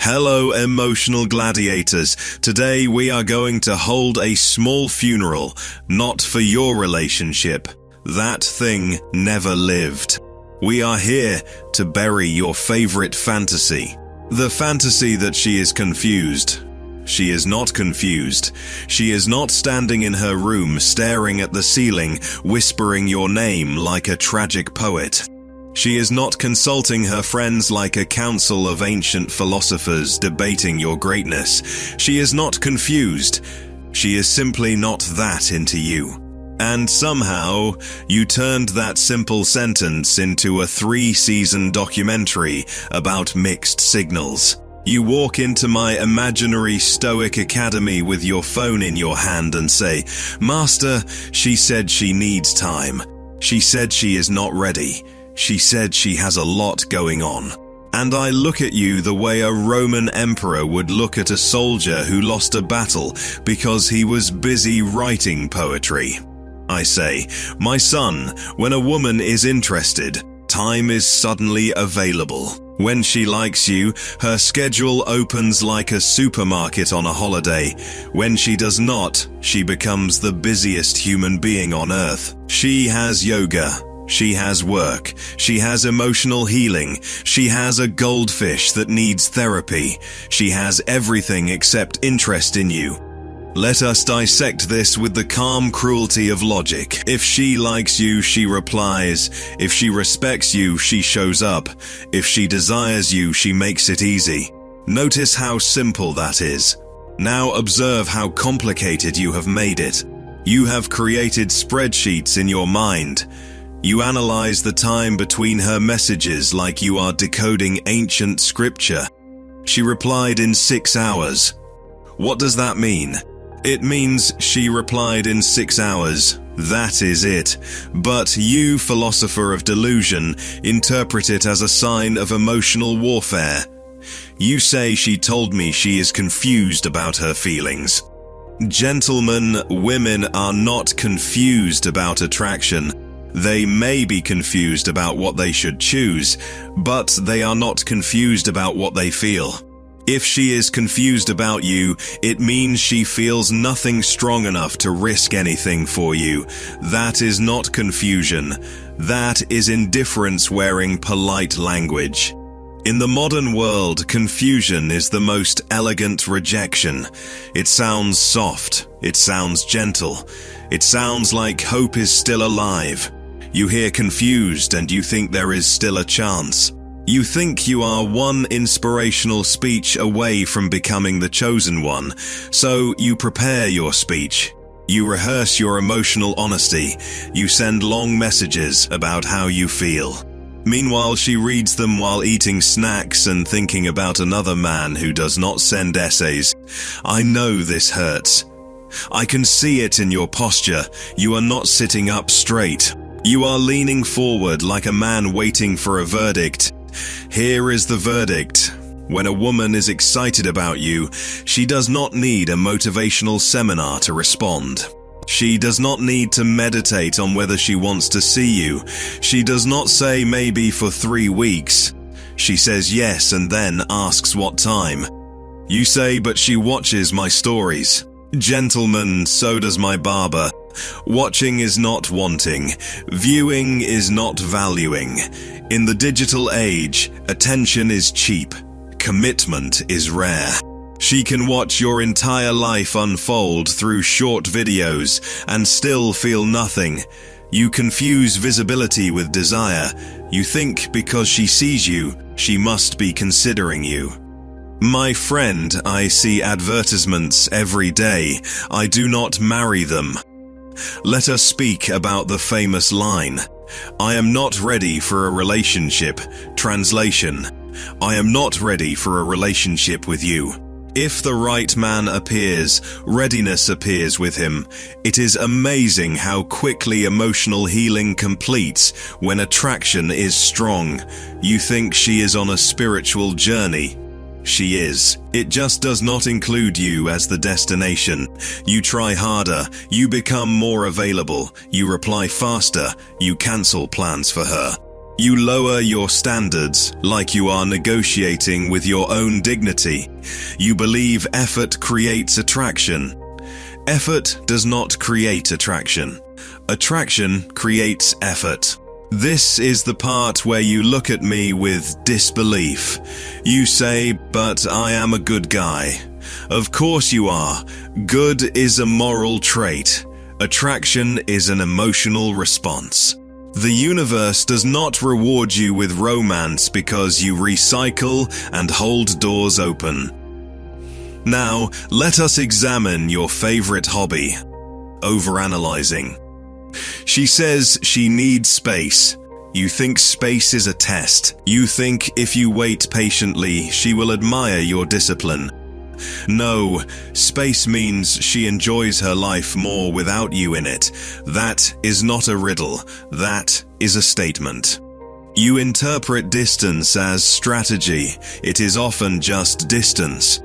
Hello, emotional gladiators. Today we are going to hold a small funeral, not for your relationship. That thing never lived. We are here to bury your favorite fantasy. The fantasy that she is confused. She is not confused. She is not standing in her room staring at the ceiling, whispering your name like a tragic poet. She is not consulting her friends like a council of ancient philosophers debating your greatness. She is not confused. She is simply not that into you. And somehow, you turned that simple sentence into a 3-season documentary about mixed signals. You walk into my imaginary Stoic Academy with your phone in your hand and say, "Master, she said she needs time. She said she is not ready. She said she has a lot going on." And I look at you the way a Roman emperor would look at a soldier who lost a battle because he was busy writing poetry. I say, "My son, when a woman is interested, time is suddenly available. When she likes you, her schedule opens like a supermarket on a holiday. When she does not, she becomes the busiest human being on earth. She has yoga. She has work. She has emotional healing. She has a goldfish that needs therapy. She has everything except interest in you. Let us dissect this with the calm cruelty of logic. If she likes you, she replies. If she respects you, she shows up. If she desires you, she makes it easy. Notice how simple that is. Now observe how complicated you have made it. You have created spreadsheets in your mind. You analyze the time between her messages like you are decoding ancient scripture. She replied in 6 hours. What does that mean? It means she replied in 6 hours. That is it. But you, philosopher of delusion, interpret it as a sign of emotional warfare. You say she told me she is confused about her feelings. Gentlemen, women are not confused about attraction. They may be confused about what they should choose, but they are not confused about what they feel. If she is confused about you, it means she feels nothing strong enough to risk anything for you. That is not confusion. That is indifference wearing polite language. In the modern world, confusion is the most elegant rejection. It sounds soft. It sounds gentle. It sounds like hope is still alive. You hear confused and you think there is still a chance. You think you are one inspirational speech away from becoming the chosen one, so you prepare your speech. You rehearse your emotional honesty. You send long messages about how you feel. Meanwhile, she reads them while eating snacks and thinking about another man who does not send essays. I know this hurts. I can see it in your posture. You are not sitting up straight. You are leaning forward like a man waiting for a verdict. Here is the verdict. When a woman is excited about you, she does not need a motivational seminar to respond. She does not need to meditate on whether she wants to see you. She does not say maybe for 3 weeks. She says yes and then asks what time. You say, but she watches my stories. Gentlemen, so does my barber. Watching is not wanting. Viewing is not valuing. In the digital age, attention is cheap. Commitment is rare. She can watch your entire life unfold through short videos and still feel nothing. You confuse visibility with desire. You think because she sees you, she must be considering you. My friend, I see advertisements every day. I do not marry them. Let us speak about the famous line. I am not ready for a relationship. Translation. I am not ready for a relationship with you. If the right man appears, readiness appears with him. It is amazing how quickly emotional healing completes when attraction is strong. You think she is on a spiritual journey. She is. It just does not include you as the destination. You try harder, you become more available, you reply faster, you cancel plans for her. You lower your standards like you are negotiating with your own dignity. You believe effort creates attraction. Effort does not create attraction. Attraction creates effort. This is the part where you look at me with disbelief. You say, "But I am a good guy." Of course you are. Good is a moral trait. Attraction is an emotional response. The universe does not reward you with romance because you recycle and hold doors open. Now, let us examine your favorite hobby, overanalyzing. She says she needs space. You think space is a test. You think if you wait patiently, she will admire your discipline. No, space means she enjoys her life more without you in it. That is not a riddle. That is a statement. You interpret distance as strategy. It is often just distance.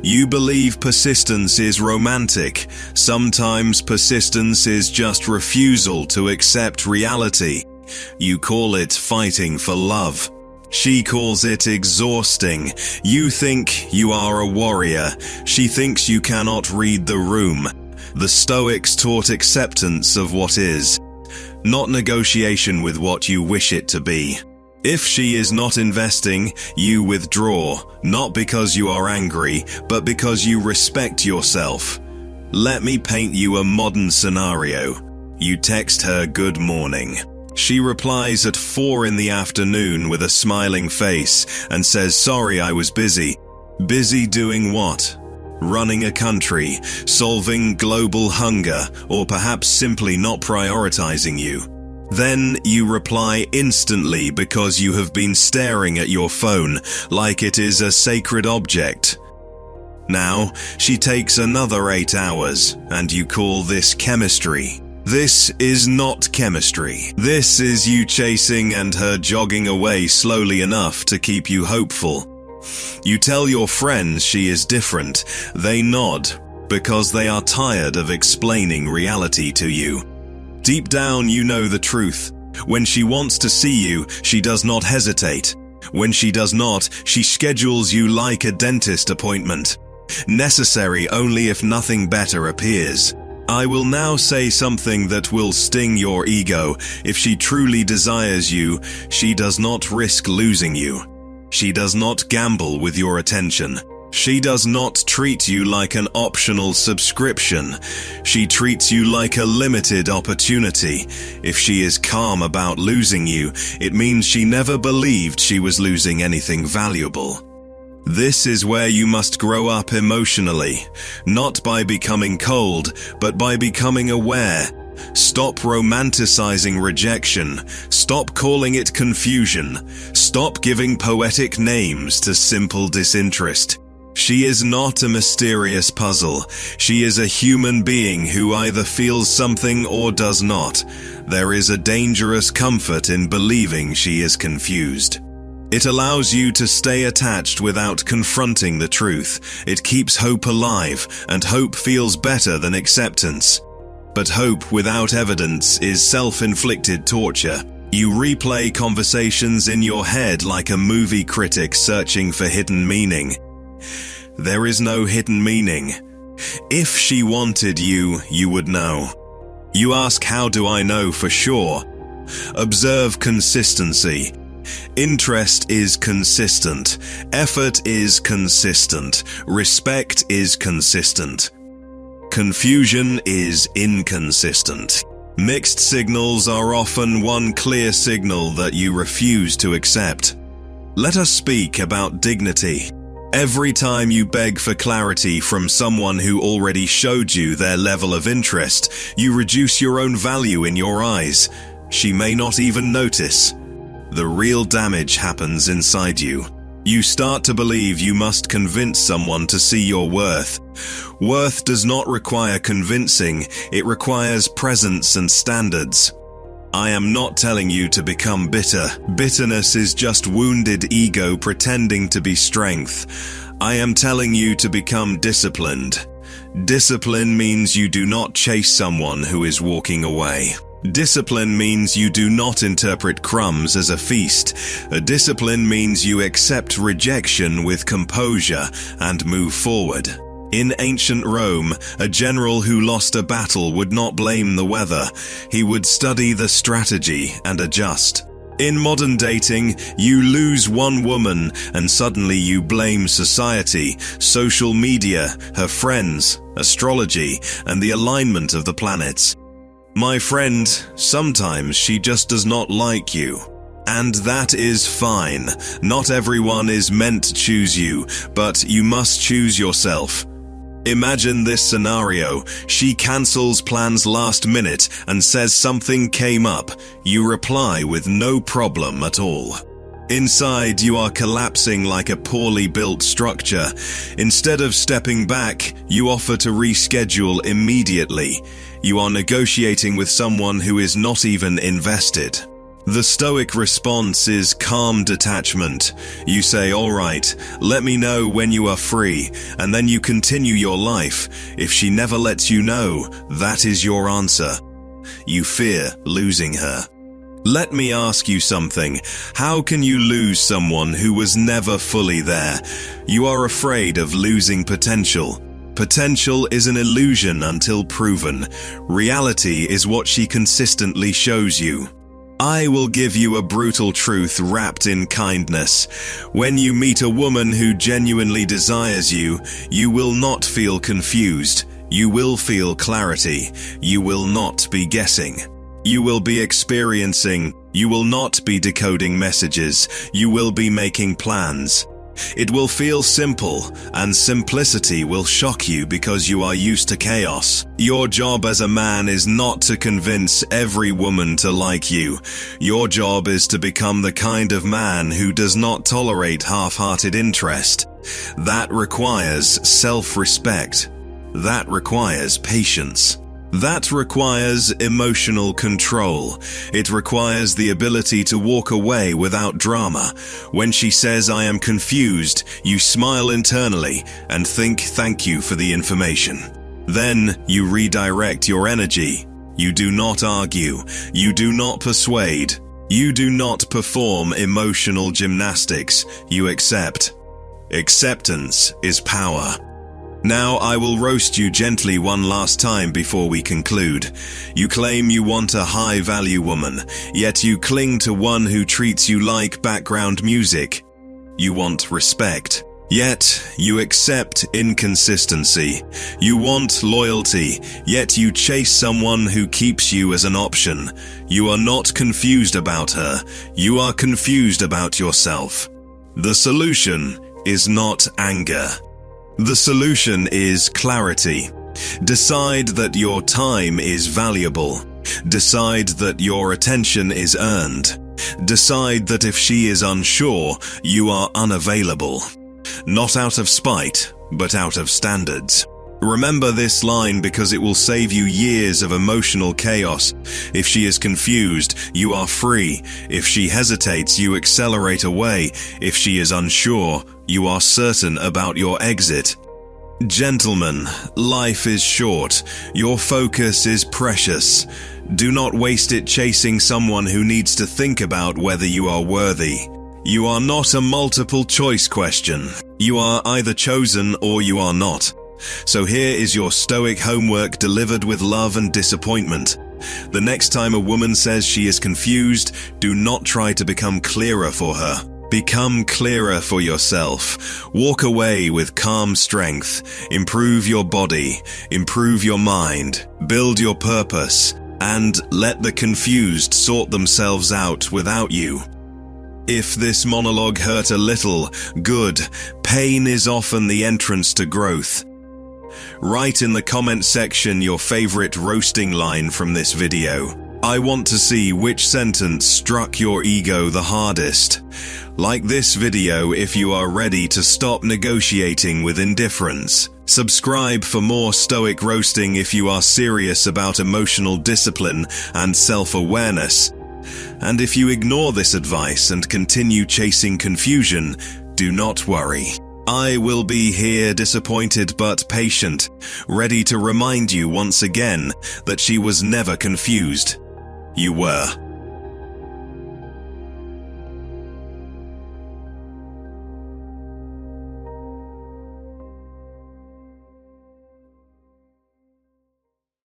You believe persistence is romantic. Sometimes persistence is just refusal to accept reality. You call it fighting for love. She calls it exhausting. You think you are a warrior. She thinks you cannot read the room. The Stoics taught acceptance of what is, not negotiation with what you wish it to be. If she is not investing, you withdraw, not because you are angry, but because you respect yourself. Let me paint you a modern scenario. You text her good morning. She replies at 4 in the afternoon with a smiling face and says, "Sorry, I was busy." Busy doing what? Running a country, solving global hunger, or perhaps simply not prioritizing you. Then you reply instantly because you have been staring at your phone like it is a sacred object. Now, she takes another 8 hours, and you call this chemistry. This is not chemistry. This is you chasing and her jogging away slowly enough to keep you hopeful. You tell your friends she is different. They nod because they are tired of explaining reality to you. Deep down, you know the truth. When she wants to see you, she does not hesitate. When she does not, she schedules you like a dentist appointment. Necessary only if nothing better appears. I will now say something that will sting your ego. If she truly desires you, she does not risk losing you. She does not gamble with your attention. She does not treat you like an optional subscription. She treats you like a limited opportunity. If she is calm about losing you, it means she never believed she was losing anything valuable. This is where you must grow up emotionally, not by becoming cold, but by becoming aware. Stop romanticizing rejection. Stop calling it confusion. Stop giving poetic names to simple disinterest. She is not a mysterious puzzle. She is a human being who either feels something or does not. There is a dangerous comfort in believing she is confused. It allows you to stay attached without confronting the truth. It keeps hope alive, and hope feels better than acceptance. But hope without evidence is self-inflicted torture. You replay conversations in your head like a movie critic searching for hidden meaning. There is no hidden meaning. If she wanted you, you would know. You ask, how do I know for sure? Observe consistency. Interest is consistent. Effort is consistent. Respect is consistent. Confusion is inconsistent. Mixed signals are often one clear signal that you refuse to accept. Let us speak about dignity. Every time you beg for clarity from someone who already showed you their level of interest, you reduce your own value in your eyes. She may not even notice. The real damage happens inside you. You start to believe you must convince someone to see your worth. Worth does not require convincing, it requires presence and standards. I am not telling you to become bitter. Bitterness is just wounded ego pretending to be strength. I am telling you to become disciplined. Discipline means you do not chase someone who is walking away. Discipline means you do not interpret crumbs as a feast. A discipline means you accept rejection with composure and move forward. In ancient Rome, a general who lost a battle would not blame the weather. He would study the strategy and adjust. In modern dating, you lose one woman and suddenly you blame society, social media, her friends, astrology, and the alignment of the planets. My friend, sometimes she just does not like you. And that is fine. Not everyone is meant to choose you, but you must choose yourself. Imagine this scenario. She cancels plans last minute and says something came up. You reply with no problem at all. Inside, you are collapsing like a poorly built structure. Instead of stepping back, you offer to reschedule immediately. You are negotiating with someone who is not even invested. The Stoic response is calm detachment. You say, "All right, let me know when you are free," and then you continue your life. If she never lets you know, that is your answer. You fear losing her. Let me ask you something. How can you lose someone who was never fully there? You are afraid of losing potential. Potential is an illusion until proven. Reality is what she consistently shows you. I will give you a brutal truth wrapped in kindness. When you meet a woman who genuinely desires you, you will not feel confused. You will feel clarity. You will not be guessing. You will be experiencing. You will not be decoding messages. You will be making plans. It will feel simple, and simplicity will shock you because you are used to chaos. Your job as a man is not to convince every woman to like you. Your job is to become the kind of man who does not tolerate half-hearted interest. That requires self-respect. That requires patience. That requires emotional control. It requires the ability to walk away without drama. When she says, "I am confused," you smile internally and think, "Thank you for the information." Then you redirect your energy. You do not argue. You do not persuade. You do not perform emotional gymnastics. You accept. Acceptance is power. Now I will roast you gently one last time before we conclude. You claim you want a high-value woman, yet you cling to one who treats you like background music. You want respect, yet you accept inconsistency. You want loyalty, yet you chase someone who keeps you as an option. You are not confused about her. You are confused about yourself. The solution is not anger. The solution is clarity. Decide that your time is valuable. Decide that your attention is earned. Decide that if she is unsure, you are unavailable. Not out of spite, but out of standards. Remember this line because it will save you years of emotional chaos. If she is confused, you are free. If she hesitates, you accelerate away. If she is unsure, you are certain about your exit. Gentlemen, life is short. Your focus is precious. Do not waste it chasing someone who needs to think about whether you are worthy. You are not a multiple choice question. You are either chosen or you are not. So here is your Stoic homework delivered with love and disappointment. The next time a woman says she is confused, do not try to become clearer for her. Become clearer for yourself. Walk away with calm strength. Improve your body. Improve your mind. Build your purpose. And let the confused sort themselves out without you. If this monologue hurt a little, good. Pain is often the entrance to growth. Write in the comment section your favorite roasting line from this video. I want to see which sentence struck your ego the hardest. Like this video if you are ready to stop negotiating with indifference. Subscribe for more Stoic roasting if you are serious about emotional discipline and self-awareness. And if you ignore this advice and continue chasing confusion, do not worry. I will be here, disappointed but patient, ready to remind you once again that she was never confused. you were.